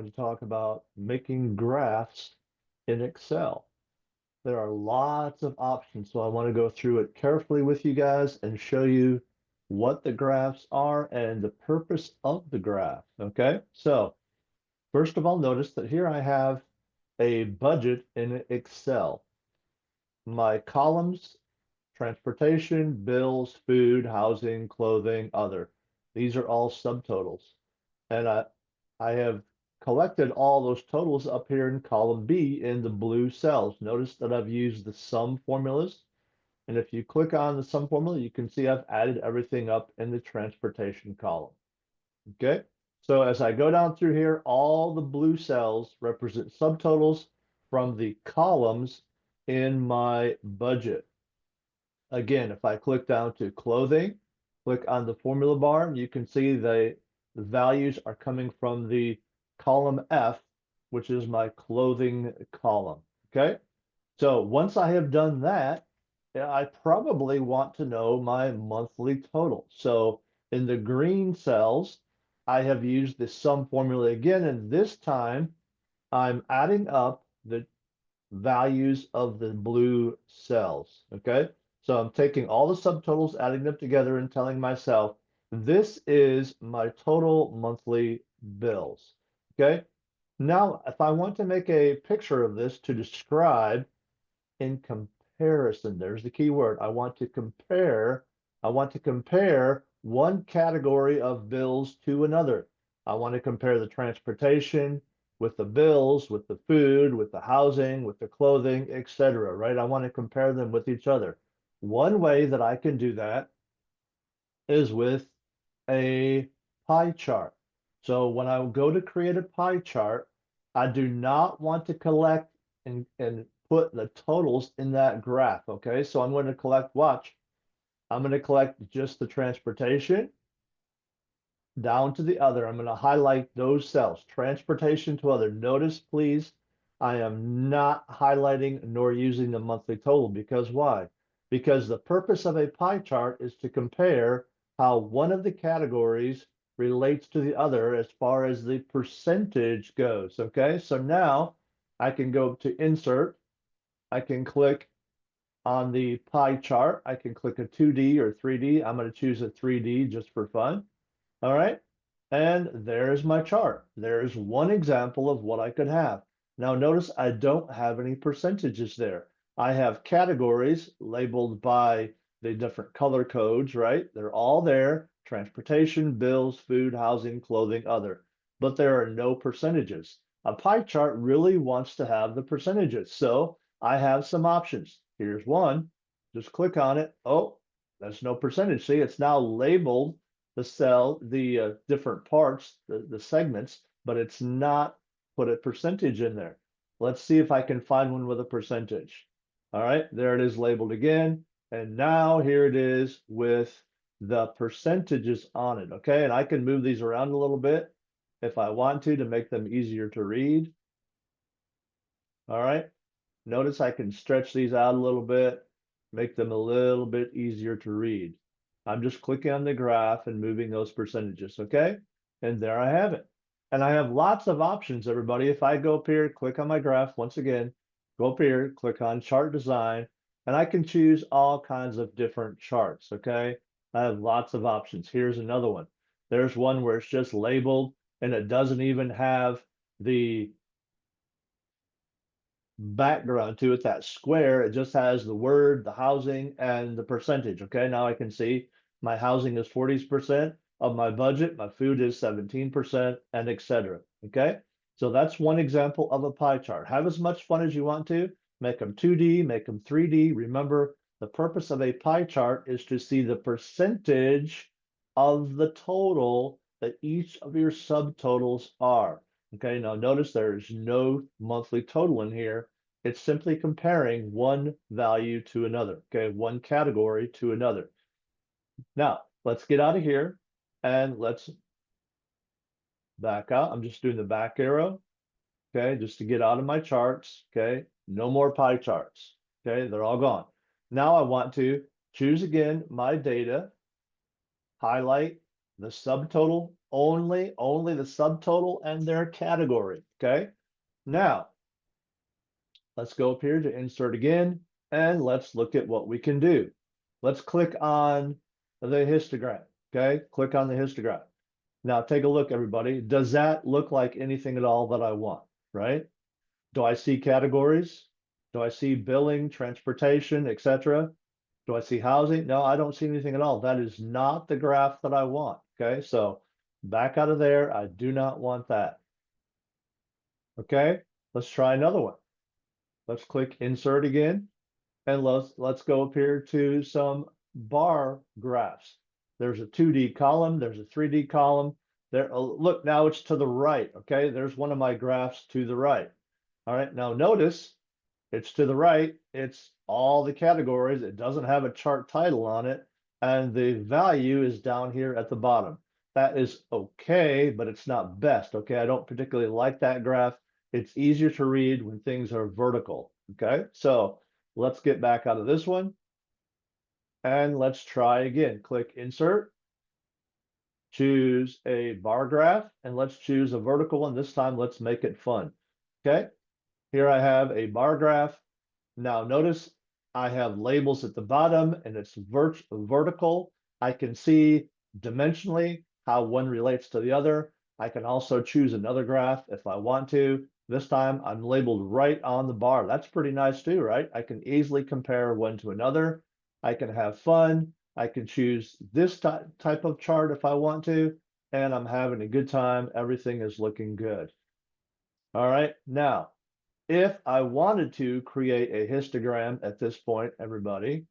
going to talk about making graphs in Excel. There are lots of options, so I want to go through it carefully with you guys and show you what the graphs are and the purpose of the graph, okay? So first of all, notice that here I have a budget in Excel. My columns: transportation, bills, food, housing, clothing, other. These are all subtotals. And I have collected all those totals up here in column B in the blue cells. Notice that I've used the sum formulas. And if you click on the sum formula, you can see I've added everything up in the transportation column. Okay. So as I go down through here, all the blue cells represent subtotals from the columns in my budget. Again, if I click down to clothing, click on the formula bar, you can see the values are coming from the column F, which is my clothing column. Okay. So once I have done that, I probably want to know my monthly total. So in the green cells, I have used the sum formula again, and this time I'm adding up the values of the blue cells, okay? So I'm taking all the subtotals, adding them together and telling myself, this is my total monthly bills, okay? Now, if I want to make a picture of this to describe in comparison, there's the key word. I want to compare one category of bills to another. I want to compare the transportation with the bills, with the food, with the housing, with the clothing, etc. Right? I want to compare them with each other. One way that I can do that is with a pie chart. So when I go to create a pie chart, I do not want to collect and put the totals in that graph. Okay, so I'm going to collect, watch, I'm going to collect just the transportation down to the other. I'm going to highlight those cells, transportation to other. Notice, please, I am not highlighting nor using the monthly total because why? Because the purpose of a pie chart is to compare how one of the categories relates to the other as far as the percentage goes. Okay, so now I can go to insert. I can click on the pie chart. I can click a 2D or 3D. I'm going to choose a 3D just for fun. All right. And there's my chart. There's one example of what I could have. Now notice I don't have any percentages there. I have categories labeled by the different color codes, right? They're all there: transportation, bills, food, housing, clothing, other. But there are no percentages. A pie chart really wants to have the percentages. So I have some options. Here's one. Just click on it. Oh, there's no percentage. See, it's now labeled the cell, the different parts, the segments, but it's not put a percentage in there. Let's see if I can find one with a percentage. All right, there it is labeled again. And now here it is with the percentages on it. Okay, and I can move these around a little bit if I want to make them easier to read. All right, notice I can stretch these out a little bit, make them a little bit easier to read. I'm just clicking on the graph and moving those percentages, okay? And there I have it. And I have lots of options, everybody. If I go up here, click on my graph once again, go up here, click on chart design, and I can choose all kinds of different charts, okay? I have lots of options. Here's another one. There's one where it's just labeled and it doesn't even have the background to it, that square. It just has the word, the housing, and the percentage. Okay, now I can see my housing is 40% of my budget, my food is 17%, and etc. Okay, so that's one example of a pie chart. Have as much fun as you want to. Make them 2D, make them 3D. Remember, the purpose of a pie chart is to see the percentage of the total that each of your subtotals are. Okay, now notice there's no monthly total in here. It's simply comparing one value to another, okay, one category to another. Now, let's get out of here and let's back out. I'm just doing the back arrow, okay, just to get out of my charts, okay? No more pie charts, okay? They're all gone. Now I want to choose again my data, highlight the subtotal only the subtotal and their category. Okay. Now let's go up here to insert again, and let's look at what we can do. Let's click on the histogram. Okay, click on the histogram. Now take a look, everybody. Does that look like anything at all that I want, right? Do I see categories? Do I see billing, transportation, etc.? Do I see housing? No, I don't see anything at all. That is not the graph that I want. Okay, so back out of there. I do not want that. Okay, let's try another one. Let's click insert again, and let's go up here to some bar graphs. There's a 2D column, there's a 3D column. There, look, now it's to the right. Okay, there's one of my graphs to the right. All right, now notice it's to the right. It's all the categories. It doesn't have a chart title on it, and the value is down here at the bottom. That is okay, but it's not best. Okay, I don't particularly like that graph. It's easier to read when things are vertical. Okay, so let's get back out of this one, and let's try again. Click insert, choose a bar graph, and let's choose a vertical one. This time, let's make it fun. Okay, here I have a bar graph. Now notice I have labels at the bottom and it's vertical. I can see dimensionally how one relates to the other. I can also choose another graph if I want to. This time I'm labeled right on the bar. That's pretty nice too, right? I can easily compare one to another. I can have fun. I can choose this type of chart if I want to, and I'm having a good time. Everything is looking good. All right, now if I wanted to create a histogram at this point, everybody,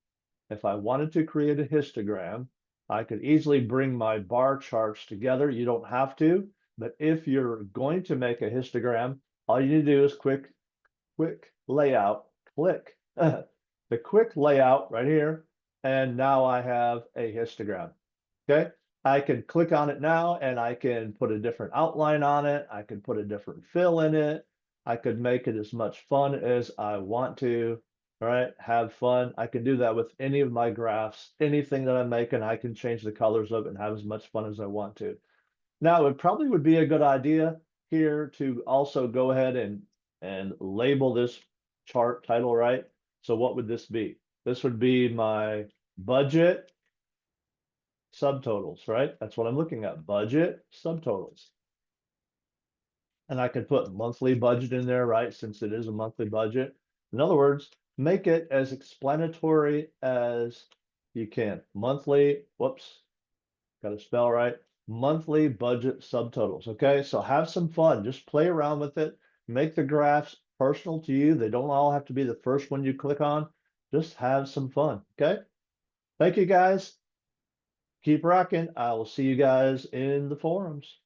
if I wanted to create a histogram, I could easily bring my bar charts together. You don't have to, but if you're going to make a histogram, all you need to do is quick layout, click the quick layout right here, and now I have a histogram. Okay, I can click on it now and I can put a different outline on it. I can put a different fill in it. I could make it as much fun as I want to. All right, have fun. I can do that with any of my graphs, anything that I'm making. I can change the colors of it and have as much fun as I want to. Now, it probably would be a good idea here to also go ahead and label this chart title, right? So what would this be? This would be my budget subtotals, right? That's what I'm looking at, budget subtotals. And I could put monthly budget in there, right? Since it is a monthly budget. In other words, make it as explanatory as you can. Monthly, whoops, got to spell right. Monthly budget subtotals. Okay, so have some fun. Just play around with it. Make the graphs personal to you. They don't all have to be the first one you click on. Just have some fun. Okay. Thank you guys. Keep rocking. I will see you guys in the forums.